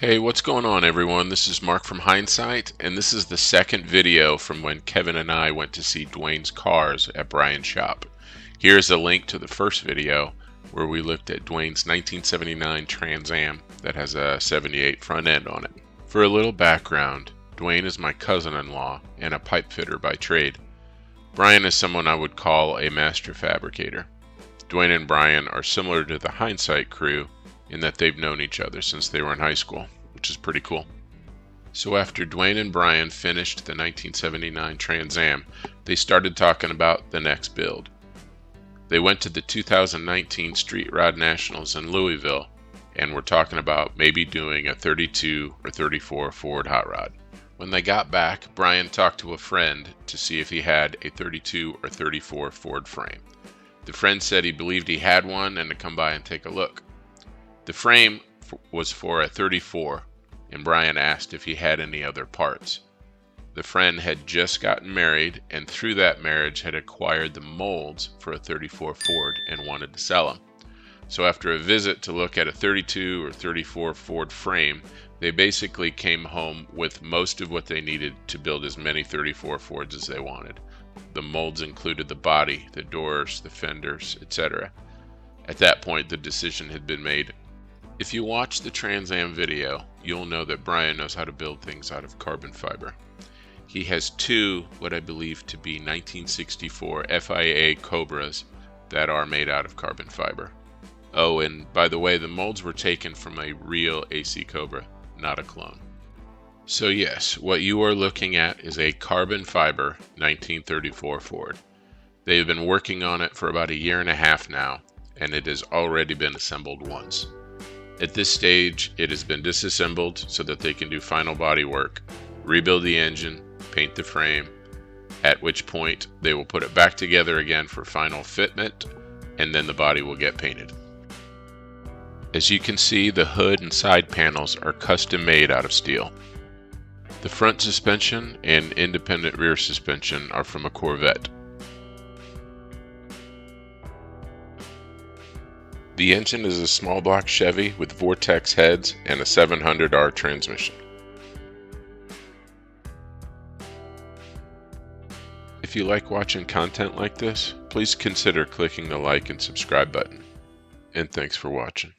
Hey, what's going on everyone? This is Mark from Hindsight, and this is the second video from when Kevin and I went to see Duane's cars at Brian's shop. Here's a link to the first video where we looked at Duane's 1979 Trans Am that has a 78 front end on it. For a little background, Duane is my cousin-in-law and a pipe fitter by trade. Brian is someone I would call a master fabricator. Duane and Brian are similar to the Hindsight crew in that they've known each other since they were in high school, which is pretty cool. So after Duane and Brian finished the 1979 Trans Am, they started talking about the next build. They went to the 2019 Street Rod Nationals in Louisville and were talking about maybe doing a 32 or 34 Ford hot rod. When they got back, Brian talked to a friend to see if he had a 32 or 34 Ford frame. The friend said he believed he had one and to come by and take a look. The frame was for a 34, and Brian asked if he had any other parts. The friend had just gotten married, and through that marriage had acquired the molds for a 34 Ford and wanted to sell them. So after a visit to look at a 32 or 34 Ford frame, they basically came home with most of what they needed to build as many 34 Fords as they wanted. The molds included the body, the doors, the fenders, etc. At that point, the decision had been made. If you watch the Trans Am video, you'll know that Brian knows how to build things out of carbon fiber. He has two, what I believe to be 1964 FIA Cobras that are made out of carbon fiber. Oh, and by the way, the molds were taken from a real AC Cobra, not a clone. So yes, what you are looking at is a carbon fiber 1934 Ford. They've been working on it for about a year and a half now, and it has already been assembled once. At this stage, it has been disassembled so that they can do final body work, rebuild the engine, paint the frame, at which point they will put it back together again for final fitment, and then the body will get painted. As you can see, the hood and side panels are custom made out of steel. The front suspension and independent rear suspension are from a Corvette. The engine is a small block Chevy with Vortex heads and a 700R transmission. If you like watching content like this, please consider clicking the like and subscribe button. And thanks for watching.